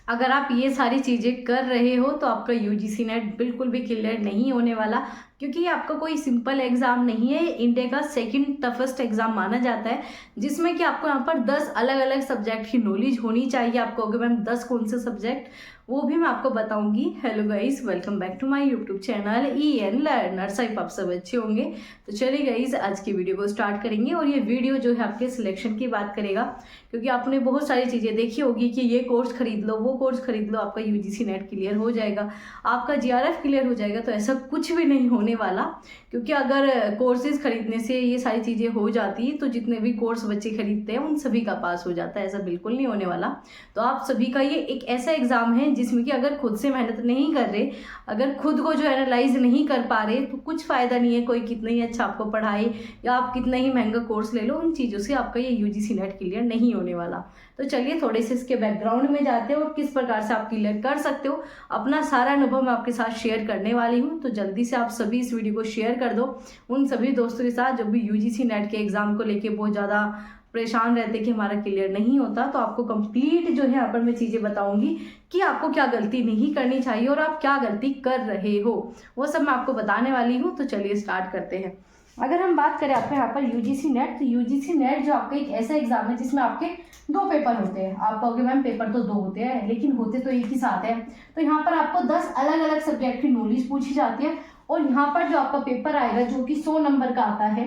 अगर आप ये सारी चीज़ें कर रहे हो तो आपका यूजीसी नेट बिल्कुल भी क्लियर नहीं होने वाला, क्योंकि ये आपका कोई सिंपल एग्ज़ाम नहीं है। इंडिया का सेकंड टफेस्ट एग्ज़ाम माना जाता है, जिसमें कि आपको यहाँ पर 10 अलग अलग सब्जेक्ट की नॉलेज होनी चाहिए। आपको अगर मैम 10 कौन से सब्जेक्ट, वो भी मैं आपको बताऊंगी। Hello guys, welcome back to my YouTube channel EN learners. आई आप सब अच्छे होंगे। तो चलिए गाइस, आज की वीडियो को स्टार्ट करेंगे। और ये वीडियो जो है आपके सिलेक्शन की बात करेगा, क्योंकि आपने बहुत सारी चीज़ें देखी होगी कि ये कोर्स खरीद लो, वो कोर्स खरीद लो, आपका यूजीसी नेट क्लियर हो जाएगा, आपका GRF क्लियर हो जाएगा। तो ऐसा कुछ भी नहीं होने वाला, क्योंकि अगर कोर्सेज खरीदने से ये सारी चीज़ें हो जाती तो जितने भी कोर्स बच्चे खरीदते हैं उन सभी का पास हो जाता है। ऐसा बिल्कुल नहीं होने वाला। तो आप सभी का ये एक ऐसा एग्ज़ाम है जिसमें कि अगर खुद से मेहनत नहीं कर रहे, अगर खुद को जो एनालाइज नहीं कर पा रहे, तो कुछ फ़ायदा नहीं है कोई कितना ही अच्छा आपको पढ़ाए या आप कितना ही महंगा कोर्स ले लो, उन चीज़ों से आपका ये यूजीसी नेट क्लियर नहीं होने वाला। तो चलिए थोड़े से इसके बैकग्राउंड में जाते हैं और किस प्रकार से आप क्लियर कर सकते हो। अपना सारा अनुभव मैं आपके साथ शेयर करने वाली हूँ। तो जल्दी से आप सभी इस वीडियो को शेयर कर दो उन सभी दोस्तों के साथ जो भी यूजीसी नेट के एग्ज़ाम को लेके बहुत ज़्यादा परेशान रहते कि हमारा क्लियर नहीं होता। तो आपको कंप्लीट जो है यहाँ पर मैं चीज़ें बताऊंगी कि आपको क्या गलती नहीं करनी चाहिए और आप क्या गलती कर रहे हो, वो सब मैं आपको बताने वाली हूँ। तो चलिए स्टार्ट करते हैं। अगर हम बात करें आपके यहाँ पर यूजीसी नेट, तो यूजीसी नेट जो आपका एक ऐसा एग्जाम है जिसमें आपके 2 पेपर होते हैं। आप कहोगे मैम पेपर तो 2 होते हैं, लेकिन होते तो एक ही साथ है। तो यहाँ पर आपको 10 अलग अलग सब्जेक्ट की नॉलेज पूछी जाती है। और यहाँ पर जो आपका पेपर आएगा जो कि 100 नंबर का आता है,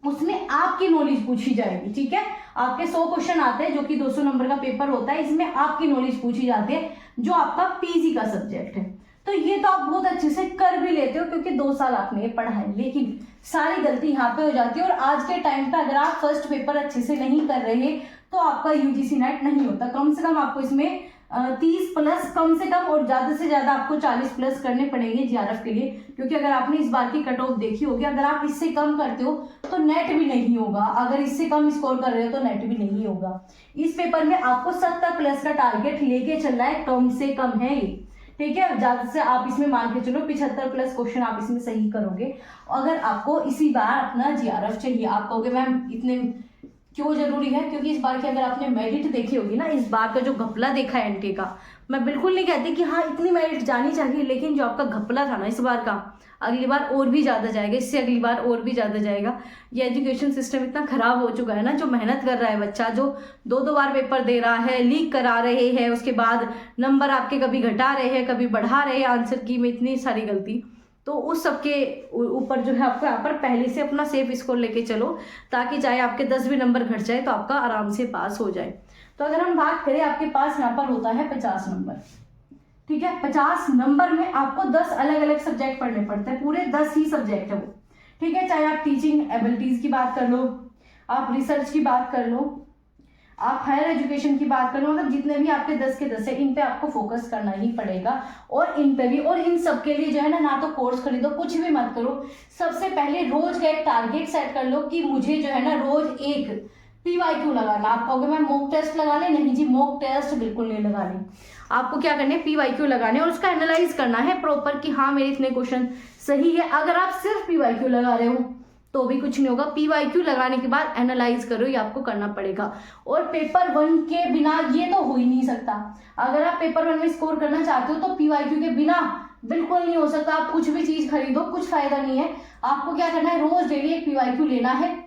उसमें आपकी नॉलेज पूछी जाएगी। ठीक है, आपके 100 क्वेश्चन आते हैं जो कि 200 नंबर का पेपर होता है। इसमें आपकी नॉलेज पूछी जाती है जो आपका पीजी का सब्जेक्ट है। तो ये तो आप बहुत अच्छे से कर भी लेते हो क्योंकि 2 साल आपने ये पढ़ा है, लेकिन सारी गलती यहाँ पे हो जाती है। और आज के टाइम पे अगर आप फर्स्ट पेपर अच्छे से नहीं कर रहे तो आपका यूजीसी नेट नहीं होता। कम से कम आपको इसमें 30 प्लस कम से कम और ज्यादा से ज्यादा आपको 40 प्लस करने पड़ेंगे GRF के लिए, क्योंकि अगर आपने इस बार की कट ऑफ देखी होगी, अगर आप इससे कम करते हो तो नेट भी नहीं होगा, अगर इससे कम स्कोर कर रहे हो तो नेट भी नहीं होगा। इस पेपर में आपको 70 प्लस का टारगेट लेके चलना है, कम से कम है ये। ठीक है, ज्यादा से आप इसमें मान के चलो 75 प्लस क्वेश्चन आप इसमें सही करोगे। अगर आपको इसी बार अपना GRF चाहिए, आप कहोगे मैम इतने क्यों जरूरी है, क्योंकि इस बार की अगर आपने मेरिट देखी होगी ना, इस बार का जो घपला देखा है एनटी का, मैं बिल्कुल नहीं कहती कि हाँ इतनी मेरिट जानी चाहिए, लेकिन जो आपका घपला था ना इस बार का, अगली बार और भी ज़्यादा जाएगा, इससे अगली बार और भी ज़्यादा जाएगा। ये एजुकेशन सिस्टम इतना खराब हो चुका है ना, जो मेहनत कर रहा है बच्चा, जो 2-2 बार पेपर दे रहा है, लीक करा रहे हैं, उसके बाद नंबर आपके कभी घटा रहे हैं कभी बढ़ा रहे हैं आंसर की में, इतनी सारी गलती। तो उस सब के ऊपर जो है आपको यहाँ पर पहले से अपना सेफ स्कोर लेके चलो, ताकि चाहे आपके 10 भी नंबर घट जाए तो आपका आराम से पास हो जाए। तो अगर हम बात करें, आपके पास यहाँ पर होता है 50 नंबर। ठीक है, 50 नंबर में आपको 10 अलग अलग सब्जेक्ट पढ़ने पड़ते हैं, पूरे 10 ही सब्जेक्ट है वो। ठीक है, चाहे आप टीचिंग एबिलिटीज की बात कर लो, आप रिसर्च की बात कर लो, आप हायर एजुकेशन की बात कर लो, मतलब जितने भी आपके 10 के 10 है, इन पे आपको फोकस करना ही पड़ेगा। और इन पे भी, और इन सब के लिए जो है ना तो कोर्स खरीदो, कुछ भी मत करो। सबसे पहले रोज का एक टारगेट सेट कर लो कि मुझे जो है ना रोज एक PYQ लगाना। आप कहोगे मैं मॉक टेस्ट लगा ले, नहीं जी, मॉक टेस्ट बिल्कुल नहीं लगाने। आपको क्या करने, PYQ लगाने और उसका एनालाइज करना है प्रॉपर कि हाँ मेरे इतने क्वेश्चन सही है। अगर आप सिर्फ PYQ लगा रहे हो तो भी कुछ नहीं होगा, PYQ लगाने के बाद एनालाइज करो, ये आपको करना पड़ेगा। और पेपर 1 के बिना ये तो हो ही नहीं सकता। अगर आप पेपर 1 में स्कोर करना चाहते हो तो PYQ के बिना बिल्कुल नहीं हो सकता। आप कुछ भी चीज खरीदो, कुछ फायदा नहीं है। आपको क्या करना है, रोज डेली एक PYQ लेना है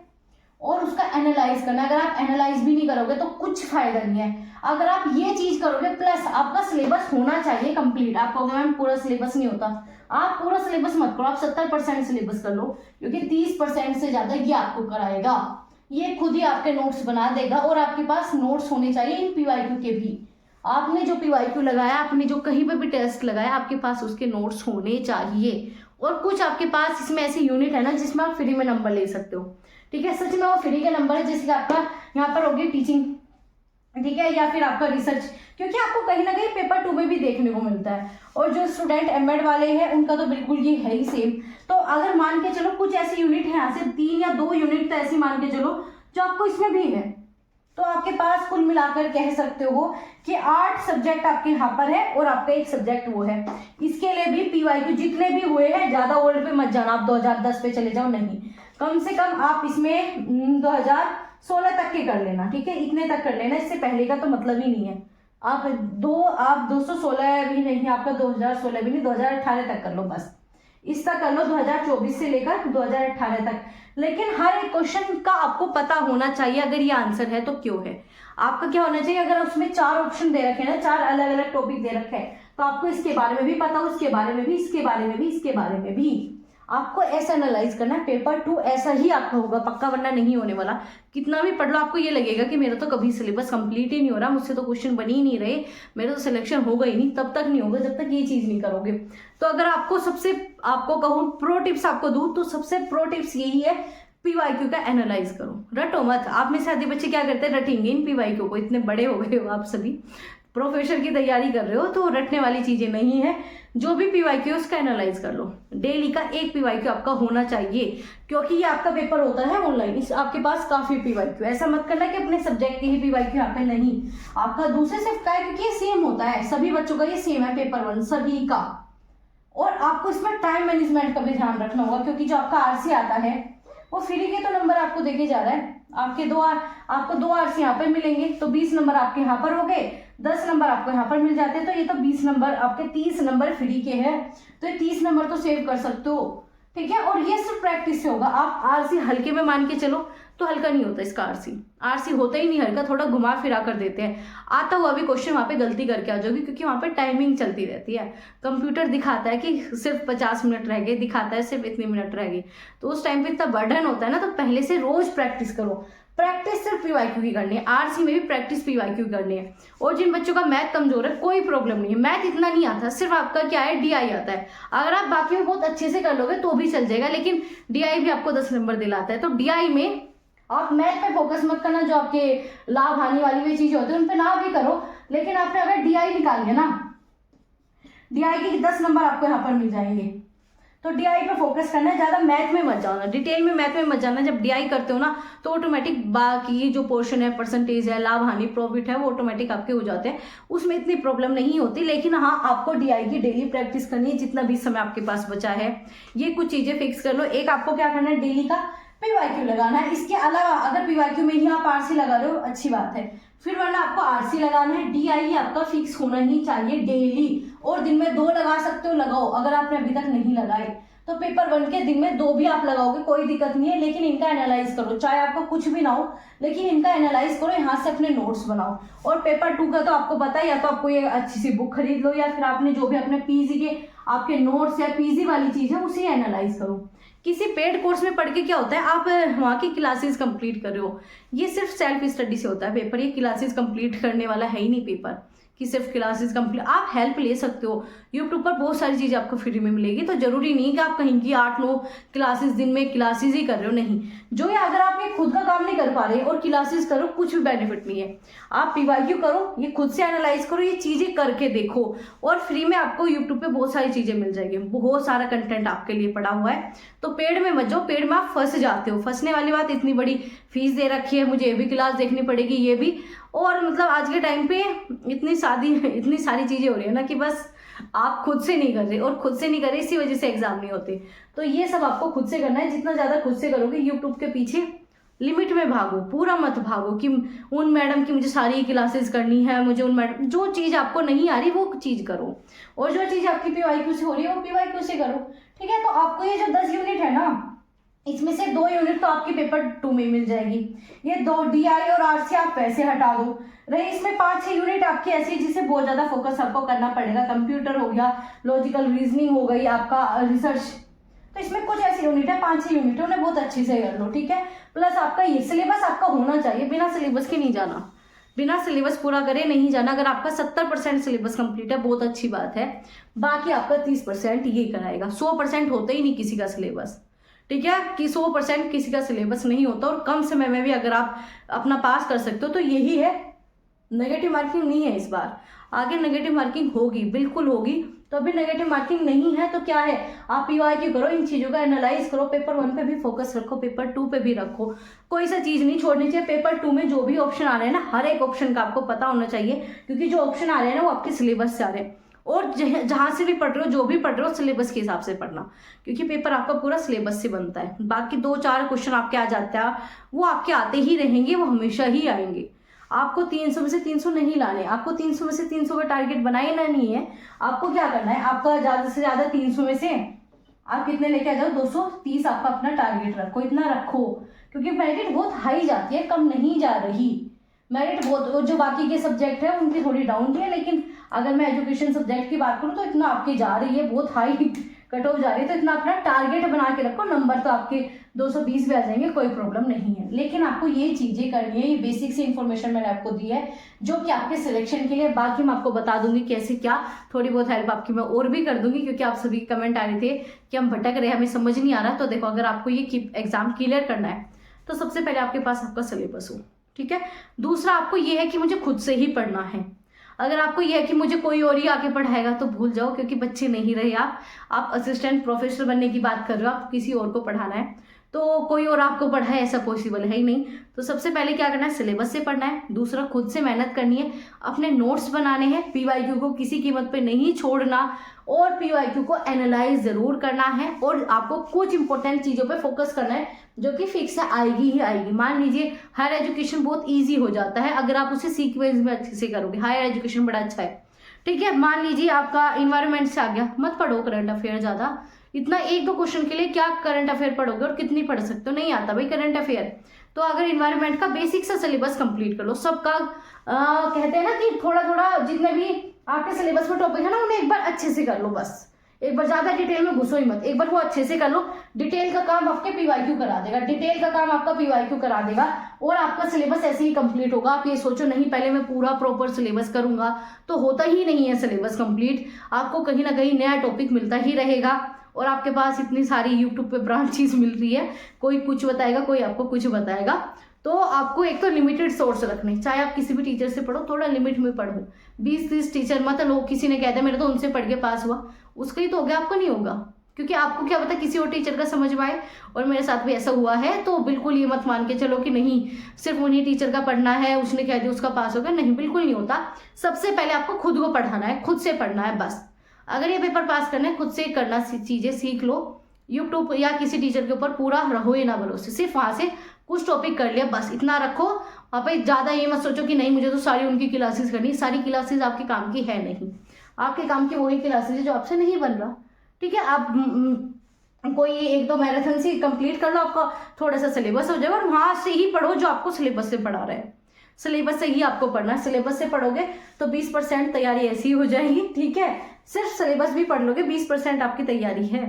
और उसका एनालाइज करना है। अगर आप एनालाइज भी नहीं करोगे तो कुछ फायदा नहीं है। अगर आप ये चीज करोगे, प्लस आपका सिलेबस होना चाहिए कंप्लीट। आप कहोगे मैम पूरा सिलेबस नहीं होता, आप पूरा सिलेबस मत करो, आप 70% सिलेबस कर लो, क्योंकि 30% से ज्यादा ये आपको कराएगा। ये खुद ही आपके नोट्स बना देगा और आपके पास नोट्स होने चाहिए इन PYQ के भी। आपने जो PYQ लगाया, आपने जो कहीं पर भी टेस्ट लगाया, आपके पास उसके नोट्स होने चाहिए। और कुछ आपके पास इसमें ऐसे यूनिट है ना जिसमें आप फ्री में नंबर ले सकते हो। ठीक है, सच में वो फ्री के नंबर है, जैसे कि आपका यहाँ पर होगी टीचिंग, ठीक है, या फिर आपका रिसर्च, क्योंकि आपको कहीं ना कहीं पेपर 2 में भी देखने को मिलता है। और जो स्टूडेंट एमएड वाले हैं उनका तो बिल्कुल ये है ही सेम। तो अगर मान के चलो कुछ ऐसे यूनिट है, यहाँ से 3 या 2 यूनिट तो ऐसे मान के चलो जो आपको इसमें भी है, तो आपके पास कुल मिलाकर कह सकते हो कि 8 सब्जेक्ट आपके यहाँ पर है और आपका एक सब्जेक्ट वो है। इसके लिए भी PYQ जितने भी हुए हैं, ज्यादा ओल्ड पे मत जाना, आप 2010 पे चले जाओ, नहीं, कम से कम आप इसमें 2016 तक के कर लेना। ठीक है, इतने तक कर लेना, इससे पहले का तो मतलब ही नहीं है। आप 216 भी नहीं, आपका 2016 भी नहीं, 2018 तक कर लो बस, इस तक कर लो, 2024 से लेकर 2018 तक। लेकिन हर एक क्वेश्चन का आपको पता होना चाहिए, अगर ये आंसर है तो क्यों है। आपका क्या होना चाहिए, अगर उसमें 4 ऑप्शन दे रखे हैं ना, 4 अलग अलग टॉपिक दे रखे हैं, तो आपको इसके बारे में भी पता हो, उसके बारे में भी, इसके बारे में भी, इसके बारे में भी। आपको ऐसा एनालाइज करना है। पेपर 2 ऐसा ही आपका होगा पक्का, वरना नहीं होने वाला। कितना भी पढ़ लो आपको ये लगेगा कि मेरा तो कभी सिलेबस कंप्लीट ही नहीं हो रहा, मुझसे तो क्वेश्चन बन ही नहीं रहे, मेरा तो सिलेक्शन होगा ही नहीं। तब तक नहीं होगा जब तक ये चीज़ नहीं करोगे। तो अगर आपको कहूँ प्रो टिप्स आपको दूँ, तो सबसे प्रो टिप्स यही है, पीवाईक्यू का एनालाइज करो। रटो मत। आप में से आधे बच्चे क्या करते हैं, रटेंगे इन पीवाईक्यू को। इतने बड़े हो गए हो आप सभी, प्रोफेसर की तैयारी कर रहे हो, तो रटने वाली चीजें नहीं है। जो भी पीवाईक्यू उसका एनालाइज कर लो। डेली का एक पीवाईक्यू आपका होना चाहिए, क्योंकि ये आपका पेपर होता है ऑनलाइन, इस आपके पास काफी पीवाईक्यू। ऐसा मत करना कि अपने सब्जेक्ट के ही पीवाईक्यू यहाँ पे नहीं, आपका दूसरे शिफ्ट का है, क्योंकि ये सेम होता है सभी बच्चों का, ये सेम है पेपर 1 सभी का। और आपको इसमें टाइम मैनेजमेंट का भी ध्यान रखना होगा, क्योंकि जो आपका आरसी आता है वो फ्री के तो नंबर आपको देके जा रहा है। आपको 2 आरसी यहाँ पर मिलेंगे, तो 20 नंबर आपके यहाँ पर हो गए, 10 नंबर आपको यहाँ पर मिल जाते हैं, तो ये तो 20 नंबर आपके 30 नंबर फ्री के हैं, तो ये 30 नंबर तो सेव कर सकते हो। ठीक है, और ये सिर्फ प्रैक्टिस से होगा। आप आरसी हल्के में मान के चलो तो हल्का नहीं होता इसका। आरसी होता ही नहीं हल्का, थोड़ा घुमा फिरा कर देते हैं। आता हुआ भी क्वेश्चन वहाँ पे गलती करके आ जाओगी, क्योंकि वहाँ पे टाइमिंग चलती रहती है। कंप्यूटर दिखाता है कि सिर्फ 50 मिनट रह गए, दिखाता है सिर्फ इतने मिनट रह गए, तो उस टाइम पे इतना बर्डन होता है ना। तो पहले से रोज प्रैक्टिस करो। प्रैक्टिस सिर्फ पीवाईक्यू की करनी है, आरसी में भी प्रैक्टिस पीवाईक्यू करनी है। और जिन बच्चों का मैथ कमजोर है कोई प्रॉब्लम नहीं है, मैथ इतना नहीं आता, सिर्फ आपका क्या है डीआई आता है। अगर आप बाकी में बहुत अच्छे से कर लोगे तो भी चल जाएगा, लेकिन डीआई भी आपको 10 नंबर दिलाता है। तो डीआई में आप मैथ पे फोकस मत करना, जो आपके लाभ हानि वाली भी चीजें होती है उन पे ना भी करो, लेकिन आपने अगर डीआई निकाल लिया ना, डीआई के 10 नंबर आपको यहाँ पर मिल जाएंगे। तो डीआई पे फोकस करना है, ज्यादा मैथ में मत जाना, डिटेल में मैथ में मत जाना। जब डीआई करते हो ना तो ऑटोमेटिक बाकी जो पोर्शन है, परसेंटेज है, लाभ हानि प्रॉफिट है, वो ऑटोमेटिक आपके हो जाते हैं, उसमें इतनी प्रॉब्लम नहीं होती। लेकिन हाँ, आपको डीआई की डेली प्रैक्टिस करनी है, जितना भी समय आपके पास बचा है। ये कुछ चीजें फिक्स कर लो। एक आपको क्या करना है, डेली का पीवाईक्यू लगाना है। इसके अलावा अगर पीवाईक्यू में ही आप आरसी लगा रहे हो अच्छी बात है, फिर वरना आपको आरसी लगाना है। डीआई आपका फिक्स होना ही चाहिए डेली, और दिन में 2 लगा सकते हो, लगाओ। अगर आपने अभी तक नहीं लगाए तो पेपर 1 के दिन में 2 भी आप लगाओगे, कोई दिक्कत नहीं है। लेकिन इनका एनालाइज करो, चाहे आपको कुछ भी ना हो, लेकिन इनका एनालाइज करो, यहाँ से अपने नोट्स बनाओ। और पेपर 2 का तो आपको पता है, या तो आपको ये अच्छी सी बुक खरीद लो, या फिर आपने जो भी अपने पीजी के आपके नोट्स या पीजी वाली चीज है उसे एनालाइज करो। किसी पेड कोर्स में पढ़ के क्या होता है, आप वहाँ की क्लासेस कंप्लीट कर रहे हो, ये सिर्फ सेल्फ स्टडी से होता है पेपर। ये क्लासेस कंप्लीट करने वाला है ही नहीं पेपर कि सिर्फ क्लासेस कंप्लीट। आप हेल्प ले सकते हो, यूट्यूब पर बहुत सारी चीज़ें आपको फ्री में मिलेगी। तो जरूरी नहीं कि आप कहीं की 8-9 क्लासेस दिन में क्लासेस ही कर रहे हो, नहीं। जो है अगर आप ये खुद का काम नहीं कर पा रहे और क्लासेस करो, कुछ भी बेनिफिट नहीं है। आप पीवाईक्यू करो, ये खुद से एनालाइज करो, ये चीज़ें करके देखो, और फ्री में आपको यूट्यूब पे बहुत सारी चीज़ें मिल जाएगी, बहुत सारा कंटेंट आपके लिए पड़ा हुआ है। तो पेड में मत जाओ, पेड में आप फंस जाते हो। फंसने वाली बात, इतनी बड़ी फीस दे रखी है, मुझे ये भी क्लास देखनी पड़ेगी, ये भी। और मतलब आज के टाइम पे इतनी सारी चीज़ें हो रही है ना, कि बस आप खुद से नहीं कर रहे, और खुद से नहीं कर रहे इसी वजह से एग्जाम नहीं होते। तो ये सब आपको खुद से करना है। जितना ज़्यादा खुद से करोगे, यूट्यूब के पीछे लिमिट में भागो, पूरा मत भागो कि उन मैडम की मुझे सारी क्लासेस करनी है, मुझे उन मैडम, जो चीज़ आपको नहीं आ रही वो चीज़ करो, और जो चीज़ आपकी पीवाईक्यू से हो रही है वो पीवाईक्यू से करो। ठीक है, तो आपको ये जो 10 यूनिट है ना, इसमें से 2 यूनिट तो आपकी पेपर 2 में मिल जाएगी। ये 2 डीआई और आरसी आप वैसे हटा दो। रही इसमें 5-6 यूनिट आपकी ऐसी जिसे बहुत ज्यादा फोकस आपको करना पड़ेगा। कंप्यूटर हो गया, लॉजिकल रीजनिंग हो गई, आपका रिसर्च। तो इसमें कुछ ऐसी यूनिट है, 5-6 यूनिट है, उन्हें बहुत अच्छे से कर लो। ठीक है, प्लस आपका ये सिलेबस आपका होना चाहिए, बिना सिलेबस के नहीं जाना, बिना सिलेबस पूरा करे नहीं जाना। अगर आपका 70% सिलेबस कंप्लीट है, बहुत अच्छी बात है। बाकी आपका 30% ये कराएगा, 100% होता ही नहीं किसी का सिलेबस। ठीक है, कि 100% किसी का सिलेबस नहीं होता, और कम समय में भी अगर आप अपना पास कर सकते हो तो यही है। नेगेटिव मार्किंग नहीं है इस बार, आगे नेगेटिव मार्किंग होगी, बिल्कुल होगी। तो अभी नेगेटिव मार्किंग नहीं है तो क्या है, आप पीवाईक्यू करो, इन चीज़ों का एनालाइज करो। पेपर 1 पे भी फोकस रखो, पेपर 2 पे भी रखो, कोई सा चीज़ नहीं छोड़नी चाहिए। पेपर 2 में जो भी ऑप्शन आ रहे हैं ना, हर एक ऑप्शन का आपको पता होना चाहिए, क्योंकि जो ऑप्शन आ रहे हैं ना वो आपके सिलेबस से आ रहे हैं। और जहाँ से भी पढ़ रहे हो, जो भी पढ़ रहे हो, सिलेबस के हिसाब से पढ़ना, क्योंकि पेपर आपका पूरा सिलेबस से बनता है। बाकी 2-4 क्वेश्चन आपके आ जाते हैं, वो आपके आते ही रहेंगे, वो हमेशा ही आएंगे। आपको 300 में से 300 नहीं लाने, आपको 300 में से 300 का टारगेट बनाना नहीं है। आपको क्या करना है, आपका ज़्यादा से ज़्यादा 300 में से आप कितने लेके आ जाओ, 230 आपका अपना टारगेट रखो, इतना रखो, क्योंकि मेरिट बहुत हाई जाती है, कम नहीं जा रही। मेरिट बहुत, जो बाकी के सब्जेक्ट है उनकी थोड़ी डाउन है, लेकिन अगर मैं एजुकेशन सब्जेक्ट की बात करूँ तो इतना आपकी जा रही है, बहुत हाई कट ऑफ जा रही है। तो इतना अपना टारगेट बना के रखो, नंबर तो आपके 220 भी आ जाएंगे, कोई प्रॉब्लम नहीं है। लेकिन आपको ये चीजें करनी है, ये बेसिक सी इन्फॉर्मेशन मैंने आपको दी है जो कि आपके सिलेक्शन के लिए, बाकी मैं आपको बता दूंगी कैसे क्या, थोड़ी बहुत हेल्प आपकी मैं और भी कर दूंगी, क्योंकि आप सभी कमेंट आ रहे थे कि हम भटक रहे हैं, हमें समझ नहीं आ रहा। तो देखो, अगर आपको ये एग्जाम क्लियर करना है तो सबसे पहले आपके पास आपका सिलेबस हो, ठीक है। दूसरा आपको ये है कि मुझे खुद से ही पढ़ना है। अगर आपको यह है कि मुझे कोई और ही आके पढ़ाएगा तो भूल जाओ, क्योंकि बच्चे नहीं रहे आप असिस्टेंट प्रोफेसर बनने की बात कर रहे हो, आप किसी और को पढ़ाना है, तो कोई और आपको पढ़ाए ऐसा पॉसिबल है ही नहीं। तो सबसे पहले क्या करना है, सिलेबस से पढ़ना है। दूसरा, खुद से मेहनत करनी है, अपने नोट्स बनाने हैं, पीवाईक्यू को किसी कीमत पे नहीं छोड़ना, और पीवाईक्यू को एनालाइज जरूर करना है, और आपको कुछ इंपॉर्टेंट चीज़ों पे फोकस करना है जो कि फिक्स आएगी ही आएगी। मान लीजिए हायर एजुकेशन बहुत ईजी हो जाता है अगर आप उसे सीक्वेंस में अच्छे से करोगे, हायर एजुकेशन बड़ा अच्छा है, ठीक है। मान लीजिए आपका इन्वायरमेंट से आ गया, मत पढ़ो करंट अफेयर ज़्यादा, इतना 1-2 क्वेश्चन के लिए क्या करंट अफेयर पढ़ोगे और कितनी पढ़ सकते हो, नहीं आता भाई करंट अफेयर। तो अगर इन्वायरमेंट का बेसिक सा सिलेबस कंप्लीट कर लो, सबका कहते हैं ना कि थोड़ा थोड़ा जितने भी आपके सिलेबस में टॉपिक है ना उन्हें एक बार अच्छे से कर लो, बस एक बार ज्यादा डिटेल में घुसो ही मत, एक बार वो अच्छे से कर लो। डिटेल का काम आपके पीवाईक्यू करा देगा, डिटेल का काम आपका पीवाईक्यू करा देगा, और आपका सिलेबस ऐसे ही कंप्लीट होगा। आप ये सोचो नहीं पहले मैं पूरा प्रॉपर सिलेबस करूंगा, तो होता ही नहीं है सिलेबस कंप्लीट। आपको कहीं ना कहीं नया टॉपिक मिलता ही रहेगा, और आपके पास इतनी सारी यूट्यूब पे ब्रांचेस मिल रही है, कोई कुछ बताएगा, कोई आपको कुछ बताएगा। तो आपको एक तो लिमिटेड सोर्स रखने, चाहे आप किसी भी टीचर से पढ़ो, थोड़ा लिमिट में पढ़ो। 20-30 टीचर मत लो, किसी ने कह दिया मेरे तो उनसे पढ़ के पास हुआ, उसका ही तो हो गया, आपको नहीं होगा, क्योंकि आपको क्या पता किसी और टीचर का समझ में आए। और मेरे साथ भी ऐसा हुआ है, तो बिल्कुल ये मत मान के चलो कि नहीं सिर्फ उन्हीं टीचर का पढ़ना है, उसने कह दिया उसका पास हो गया, नहीं, बिल्कुल नहीं होता। सबसे पहले आपको खुद को पढ़ाना है, खुद से पढ़ना है बस। अगर ये पेपर पास करना है, खुद से करना, चीजें सीख लो। यूट्यूब या किसी टीचर के ऊपर पूरा रहो ही ना भरोसे, सिर्फ वहां से कुछ टॉपिक कर लिया, बस इतना रखो। वहाँ पे ज़्यादा ये मत सोचो कि नहीं मुझे तो सारी उनकी क्लासेस करनी, सारी क्लासेस आपके काम की है नहीं, आपके काम की वही क्लासेस है जो आपसे नहीं बन रहा, ठीक है। आप कोई 1-2 मैराथन से कंप्लीट कर लो, आपका थोड़ा सा सिलेबस हो जाएगा, और वहाँ से ही पढ़ो जो आपको सिलेबस से पढ़ा रहे हैं, सिलेबस से ही आपको पढ़ना है। सिलेबस से पढ़ोगे तो 20% तैयारी ऐसी हो जाएगी, ठीक है। सिर्फ सिलेबस भी पढ़ लोगे 20% आपकी तैयारी है।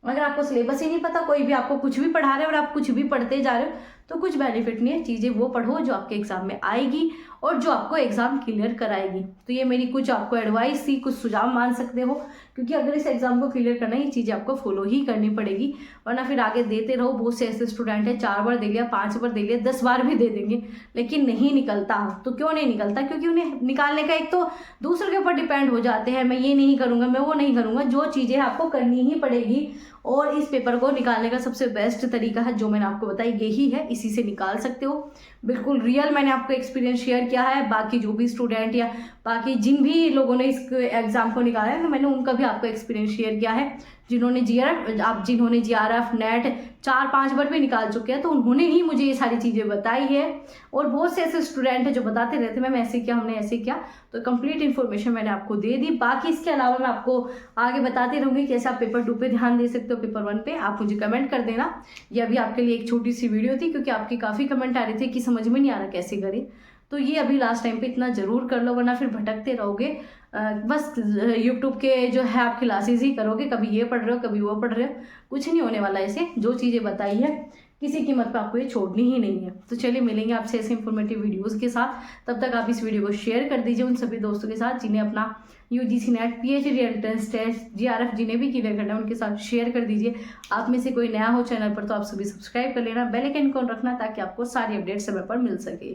अगर आपको सिलेबस ही नहीं पता, कोई भी आपको कुछ भी पढ़ा रहे हो और आप कुछ भी पढ़ते जा रहे हो, तो कुछ बेनिफिट नहीं है। चीज़ें वो पढ़ो जो आपके एग्जाम में आएगी और जो आपको एग्जाम क्लियर कराएगी। तो ये मेरी कुछ आपको एडवाइस थी, कुछ सुझाव मान सकते हो, क्योंकि अगर इस एग्जाम को क्लियर करना है ये चीज़ें आपको फॉलो ही करनी पड़ेगी, वरना फिर आगे देते रहो। बहुत से ऐसे स्टूडेंट है 4 बार दे लिया, 5 बार दे लिया, 10 बार भी दे देंगे, लेकिन नहीं निकलता। तो क्यों नहीं निकलता? क्योंकि उन्हें निकालने का एक तो दूसरे के ऊपर डिपेंड हो जाते हैं, मैं ये नहीं करूँगा, मैं वो नहीं करूँगा। जो चीज़ें आपको करनी ही पड़ेगी, और इस पेपर को निकालने का सबसे बेस्ट तरीका है जो मैंने आपको बताई, यही है, इसी से निकाल सकते हो। बिल्कुल रियल मैंने आपको एक्सपीरियंस शेयर किया है। बाकी जो भी स्टूडेंट या बाकी जिन भी लोगों ने इस एग्जाम को निकाला है, मैंने उनका भी आपको एक्सपीरियंस शेयर किया है। जिन्होंने जीआरएफ नेट 4-5 बार भी निकाल चुके हैं, तो उन्होंने ही मुझे ये सारी चीज़ें बताई है। और बहुत से ऐसे स्टूडेंट हैं जो बताते रहते हैं मैम ऐसे किया, हमने ऐसे किया। तो कंप्लीट इन्फॉर्मेशन मैंने आपको दे दी। बाकी इसके अलावा मैं आपको आगे बताती रहूँगी कैसे आप पेपर 2 पे ध्यान दे सकते हो, पेपर 1 पे। आप मुझे कमेंट कर देना। ये अभी आपके लिए एक छोटी सी वीडियो थी, क्योंकि आपके काफ़ी कमेंट आ रहे थे कि समझ में नहीं आ रहा कैसे करें। तो ये अभी लास्ट टाइम पे इतना ज़रूर कर लो, वरना फिर भटकते रहोगे। बस यूट्यूब के जो है आप क्लासेस ही करोगे, कभी ये पढ़ रहे हो कभी वो पढ़ रहे हो, कुछ नहीं होने वाला। ऐसे जो चीज़ें बताई है किसी कीमत पे आपको ये छोड़नी ही नहीं है। तो चलिए मिलेंगे आपसे ऐसे इंफॉर्मेटिव वीडियोस के साथ। तब तक आप इस वीडियो को शेयर कर दीजिए उन सभी दोस्तों के साथ जिन्हें अपना UGC NET, PhD entrance test, JRF जिन्हें भी क्लियर करना है उनके साथ शेयर कर दीजिए। आप में से कोई नया हो चैनल पर तो आप सभी सब्सक्राइब कर लेना, बेल आइकन ऑन रखना ताकि आपको सारी अपडेट समय पर मिल सके।